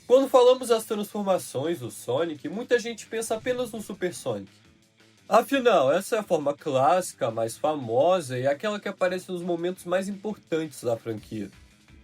Quando falamos das transformações do Sonic, muita gente pensa apenas no Super Sonic. Afinal, essa é a forma clássica, mais famosa e aquela que aparece nos momentos mais importantes da franquia.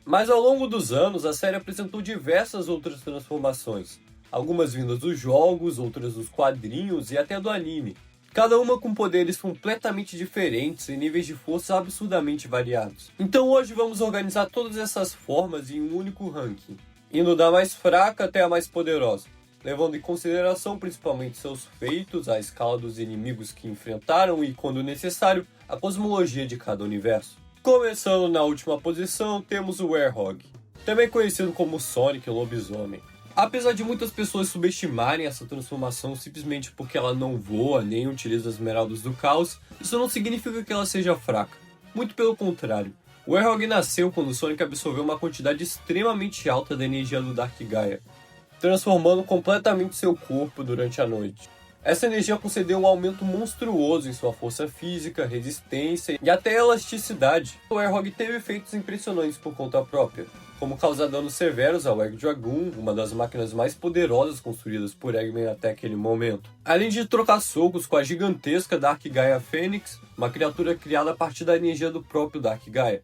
Mas ao longo dos anos, a série apresentou diversas outras transformações, algumas vindas dos jogos, outras dos quadrinhos e até do anime, cada uma com poderes completamente diferentes e níveis de força absurdamente variados. Então hoje vamos organizar todas essas formas em um único ranking, indo da mais fraca até a mais poderosa, levando em consideração principalmente seus feitos, a escala dos inimigos que enfrentaram e, quando necessário, a cosmologia de cada universo. Começando na última posição, temos o Werehog, também conhecido como Sonic Lobisomem. Apesar de muitas pessoas subestimarem essa transformação simplesmente porque ela não voa nem utiliza as Esmeraldas do Caos, isso não significa que ela seja fraca. Muito pelo contrário. O Werehog nasceu quando o Sonic absorveu uma quantidade extremamente alta da energia do Dark Gaia, transformando completamente seu corpo durante a noite. Essa energia concedeu um aumento monstruoso em sua força física, resistência e até elasticidade. O Werehog teve efeitos impressionantes por conta própria, como causar danos severos ao Egg Dragoon, uma das máquinas mais poderosas construídas por Eggman até aquele momento. Além de trocar socos com a gigantesca Dark Gaia Fênix, uma criatura criada a partir da energia do próprio Dark Gaia.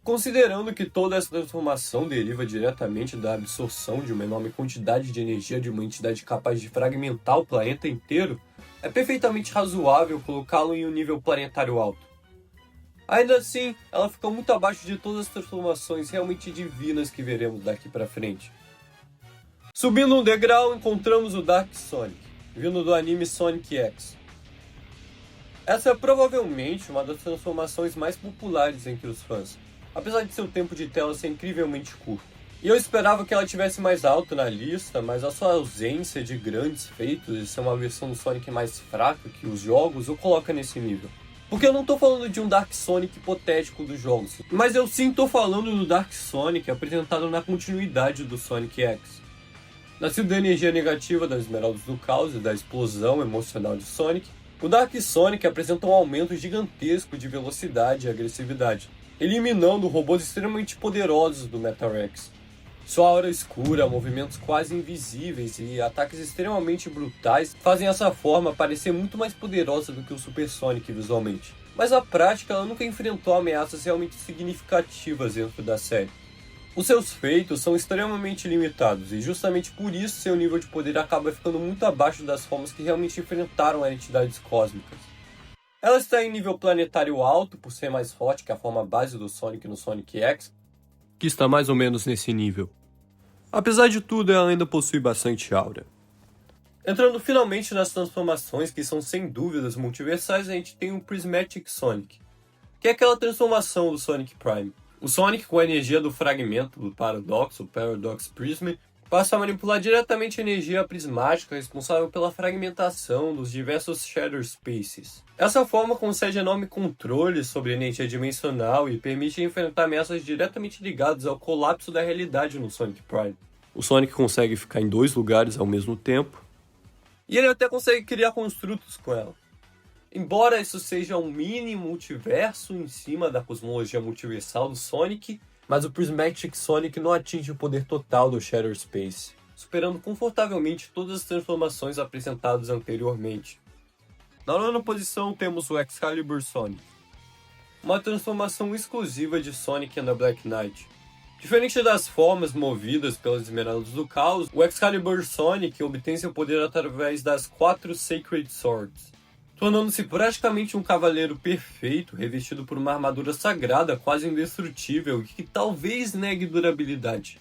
Considerando que toda essa transformação deriva diretamente da absorção de uma enorme quantidade de energia de uma entidade capaz de fragmentar o planeta inteiro, é perfeitamente razoável colocá-lo em um nível planetário alto. Ainda assim, ela fica muito abaixo de todas as transformações realmente divinas que veremos daqui pra frente. Subindo um degrau, encontramos o Dark Sonic, vindo do anime Sonic X. Essa é provavelmente uma das transformações mais populares entre os fãs, apesar de seu tempo de tela ser incrivelmente curto. E eu esperava que ela tivesse mais alto na lista, mas a sua ausência de grandes feitos e ser uma versão do Sonic mais fraca que os jogos o coloca nesse nível. Porque eu não tô falando de um Dark Sonic hipotético dos jogos, mas eu sim tô falando do Dark Sonic apresentado na continuidade do Sonic X. Nascido da energia negativa das Esmeraldas do Caos e da explosão emocional de Sonic, o Dark Sonic apresenta um aumento gigantesco de velocidade e agressividade, eliminando robôs extremamente poderosos do Metal Rex. Sua aura escura, movimentos quase invisíveis e ataques extremamente brutais fazem essa forma parecer muito mais poderosa do que o Super Sonic visualmente. Mas na prática ela nunca enfrentou ameaças realmente significativas dentro da série. Os seus feitos são extremamente limitados e justamente por isso seu nível de poder acaba ficando muito abaixo das formas que realmente enfrentaram as entidades cósmicas. Ela está em nível planetário alto por ser mais forte que a forma base do Sonic no Sonic X, que está mais ou menos nesse nível. Apesar de tudo, ela ainda possui bastante aura. Entrando finalmente nas transformações que são sem dúvidas multiversais, a gente tem o Prismatic Sonic, que é aquela transformação do Sonic Prime. O Sonic, com a energia do fragmento do Paradox, o Paradox Prism, passa a manipular diretamente a energia prismática responsável pela fragmentação dos diversos Shadow Spaces. Essa forma concede enorme controle sobre a energia dimensional e permite enfrentar ameaças diretamente ligadas ao colapso da realidade no Sonic Prime. O Sonic consegue ficar em 2 lugares ao mesmo tempo, e ele até consegue criar construtos com ela. Embora isso seja um mini multiverso em cima da cosmologia multiversal do Sonic, mas o Prismatic Sonic não atinge o poder total do Shadow Space, superando confortavelmente todas as transformações apresentadas anteriormente. Na 9ª posição temos o Excalibur Sonic, uma transformação exclusiva de Sonic and the Black Knight. Diferente das formas movidas pelas Esmeraldas do Caos, o Excalibur Sonic obtém seu poder através das 4 Sacred Swords, tornando-se praticamente um cavaleiro perfeito, revestido por uma armadura sagrada quase indestrutível e que talvez negue durabilidade.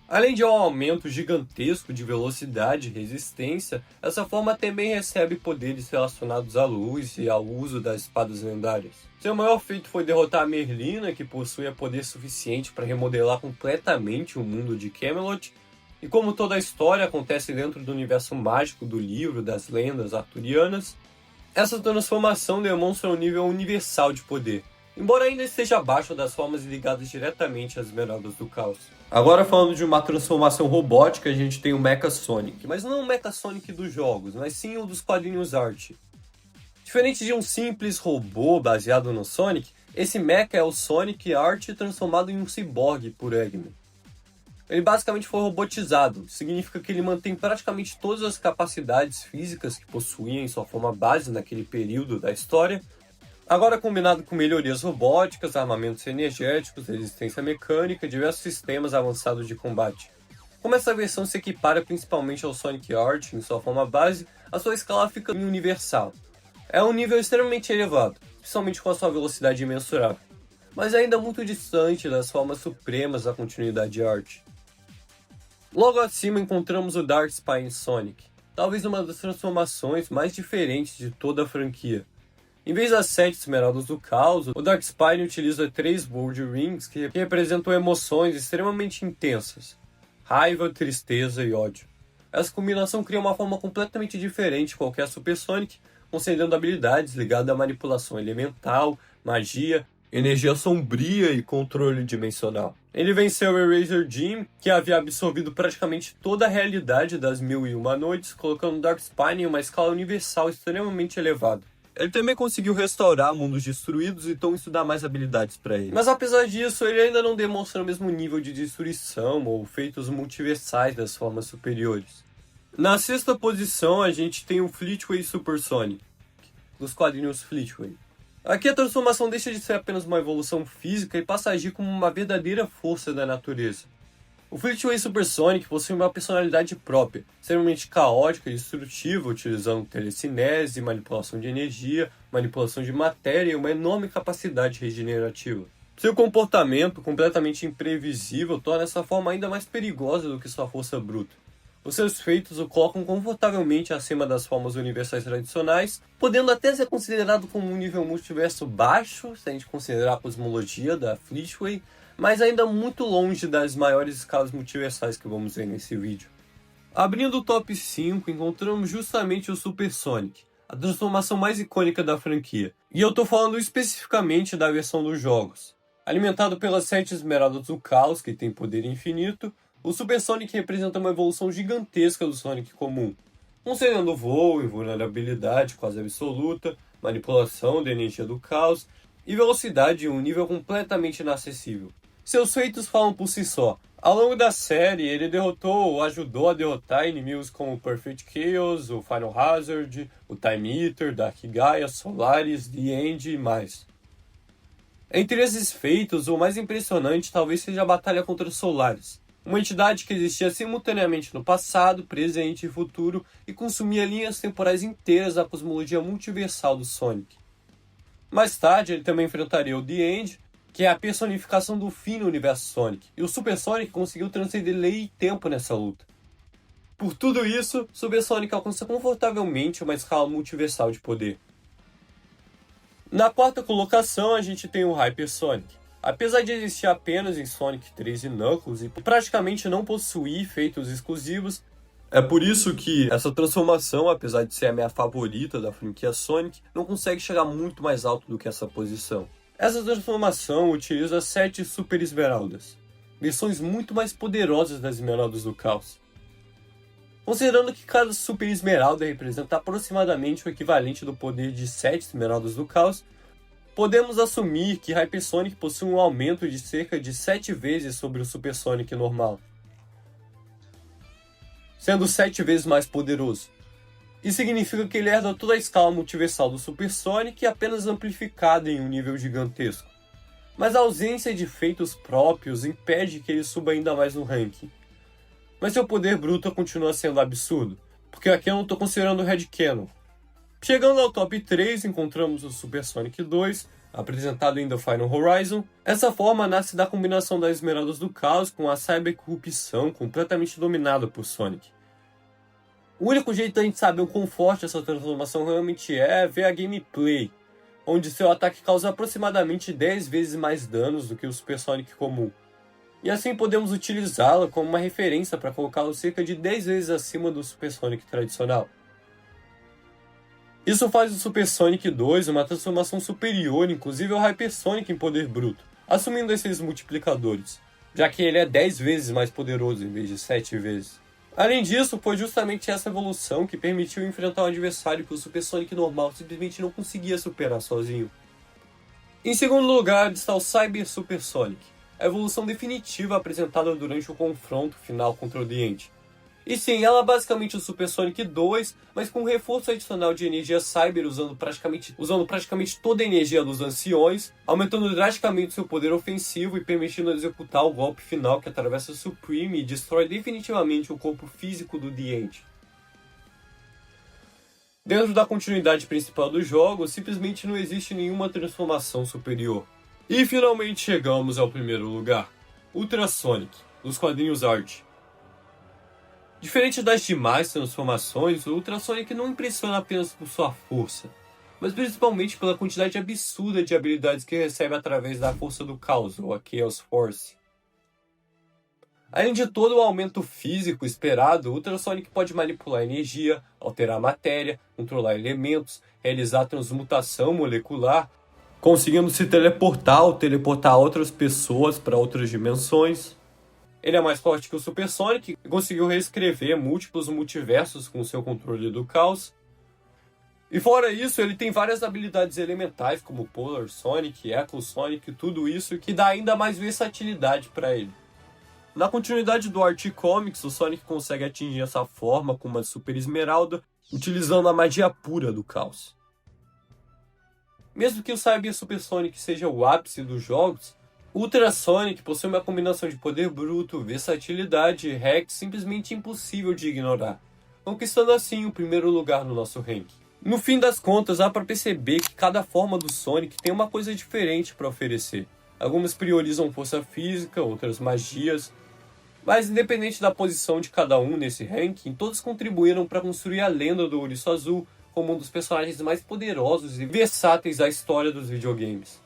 Além de um aumento gigantesco de velocidade e resistência, essa forma também recebe poderes relacionados à luz e ao uso das espadas lendárias. Seu maior feito foi derrotar a Merlina, que possuía poder suficiente para remodelar completamente o mundo de Camelot. E como toda a história acontece dentro do universo mágico do livro das lendas arturianas, essa transformação demonstra um nível universal de poder, embora ainda esteja abaixo das formas ligadas diretamente às Esmeraldas do Caos. Agora falando de uma transformação robótica, a gente tem o Mecha Sonic, mas não o Mecha Sonic dos jogos, mas sim o dos quadrinhos Art. Diferente de um simples robô baseado no Sonic, esse Mecha é o Sonic Art transformado em um ciborgue por Eggman. Ele basicamente foi robotizado, significa que ele mantém praticamente todas as capacidades físicas que possuía em sua forma base naquele período da história, agora combinado com melhorias robóticas, armamentos energéticos, resistência mecânica e diversos sistemas avançados de combate. Como essa versão se equipara principalmente ao Sonic Art em sua forma base, a sua escala fica universal. É um nível extremamente elevado, principalmente com a sua velocidade imensurável, mas ainda muito distante das formas supremas da continuidade Art. Logo acima encontramos o Dark Spine Sonic, talvez uma das transformações mais diferentes de toda a franquia. Em vez das 7 esmeraldas do caos, o Dark Spine utiliza 3 World Rings que representam emoções extremamente intensas: raiva, tristeza e ódio. Essa combinação cria uma forma completamente diferente de qualquer Super Sonic, concedendo habilidades ligadas à manipulação elemental, magia, energia sombria e controle dimensional. Ele venceu o Eraser Jim, que havia absorvido praticamente toda a realidade das Mil e Uma Noites, colocando Dark Spine em uma escala universal extremamente elevada. Ele também conseguiu restaurar mundos destruídos, então isso dá mais habilidades para ele. Mas apesar disso, ele ainda não demonstra o mesmo nível de destruição ou feitos multiversais das formas superiores. Na sexta posição, a gente tem o Fleetway Super Sonic, dos quadrinhos Fleetway. Aqui a transformação deixa de ser apenas uma evolução física e passa a agir como uma verdadeira força da natureza. O Fleetway Super Sonic possui uma personalidade própria, extremamente caótica e destrutiva, utilizando telecinese, manipulação de energia, manipulação de matéria e uma enorme capacidade regenerativa. Seu comportamento, completamente imprevisível, torna essa forma ainda mais perigosa do que sua força bruta. Os seus feitos o colocam confortavelmente acima das formas universais tradicionais, podendo até ser considerado como um nível multiverso baixo, se a gente considerar a cosmologia da Fleetway, mas ainda muito longe das maiores escalas multiversais que vamos ver nesse vídeo. Abrindo o top 5, encontramos justamente o Super Sonic, a transformação mais icônica da franquia, e eu tô falando especificamente da versão dos jogos. Alimentado pelas 7 esmeraldas do caos, que tem poder infinito, o Super Sonic representa uma evolução gigantesca do Sonic comum, concedendo voo, invulnerabilidade quase absoluta, manipulação da energia do caos e velocidade em um nível completamente inacessível. Seus feitos falam por si só. Ao longo da série, ele derrotou ou ajudou a derrotar inimigos como o Perfect Chaos, o Final Hazard, o Time Eater, Dark Gaia, Solaris, The End e mais. Entre esses feitos, o mais impressionante talvez seja a batalha contra os Solaris, uma entidade que existia simultaneamente no passado, presente e futuro e consumia linhas temporais inteiras da cosmologia multiversal do Sonic. Mais tarde, ele também enfrentaria o The End, que é a personificação do fim no universo Sonic, e o Super Sonic conseguiu transcender lei e tempo nessa luta. Por tudo isso, Super Sonic alcança confortavelmente uma escala multiversal de poder. Na quarta colocação, a gente tem o Hyper Sonic. Apesar de existir apenas em Sonic 3 e Knuckles e praticamente não possuir feitos exclusivos, é por isso que essa transformação, apesar de ser a minha favorita da franquia Sonic, não consegue chegar muito mais alto do que essa posição. Essa transformação utiliza 7 Super Esmeraldas, versões muito mais poderosas das Esmeraldas do Caos. Considerando que cada Super Esmeralda representa aproximadamente o equivalente do poder de 7 Esmeraldas do Caos, podemos assumir que Hyper Sonic possui um aumento de cerca de 7 vezes sobre o Super Sonic normal, sendo 7 vezes mais poderoso. Isso significa que ele herda toda a escala multiversal do Super Sonic, apenas amplificada em um nível gigantesco. Mas a ausência de feitos próprios impede que ele suba ainda mais no ranking. Mas seu poder bruto continua sendo absurdo, porque aqui eu não estou considerando o Red Cannon. Chegando ao top 3, encontramos o Super Sonic 2, apresentado em The Final Horizon. Essa forma nasce da combinação das Esmeraldas do Caos com a Cyber-corrupção completamente dominada por Sonic. O único jeito da gente saber o quão forte essa transformação realmente é ver a gameplay, onde seu ataque causa aproximadamente 10 vezes mais danos do que o Super Sonic comum. E assim podemos utilizá-la como uma referência para colocá-lo cerca de 10 vezes acima do Super Sonic tradicional. Isso faz o Super Sonic 2 uma transformação superior, inclusive ao Hyper Sonic em poder bruto, assumindo esses multiplicadores, já que ele é 10 vezes mais poderoso em vez de 7 vezes. Além disso, foi justamente essa evolução que permitiu enfrentar um adversário que o Super Sonic normal simplesmente não conseguia superar sozinho. Em segundo lugar está o Cyber Super Sonic. a evolução definitiva apresentada durante o confronto final contra o The End. E sim, ela é basicamente o Super Sonic 2, mas com um reforço adicional de energia Cyber usando praticamente toda a energia dos anciões, aumentando drasticamente seu poder ofensivo e permitindo executar o golpe final que atravessa o Supreme e destrói definitivamente o corpo físico do The End. Dentro da continuidade principal do jogo, simplesmente não existe nenhuma transformação superior. E finalmente chegamos ao primeiro lugar, Ultra Sonic, dos quadrinhos Art. Diferente das demais transformações, o Ultra Sonic não impressiona apenas por sua força, mas principalmente pela quantidade absurda de habilidades que recebe através da força do caos, ou a Chaos Force. Além de todo o aumento físico esperado, o Ultra Sonic pode manipular energia, alterar matéria, controlar elementos, realizar transmutação molecular, conseguindo se teleportar ou teleportar outras pessoas para outras dimensões. Ele é mais forte que o Super Sonic e conseguiu reescrever múltiplos multiversos com seu controle do caos. E fora isso, ele tem várias habilidades elementais como Polar Sonic, Echo Sonic, tudo isso que dá ainda mais versatilidade para ele. Na continuidade do Art Comics, o Sonic consegue atingir essa forma com uma Super Esmeralda, utilizando a magia pura do caos. Mesmo que o Cyber Super Sonic seja o ápice dos jogos, Ultra Sonic possui uma combinação de poder bruto, versatilidade e hack simplesmente impossível de ignorar, conquistando assim o primeiro lugar no nosso ranking. No fim das contas, dá para perceber que cada forma do Sonic tem uma coisa diferente para oferecer. Algumas priorizam força física, outras magias, mas independente da posição de cada um nesse ranking, todos contribuíram para construir a lenda do Ouriço Azul como um dos personagens mais poderosos e versáteis da história dos videogames.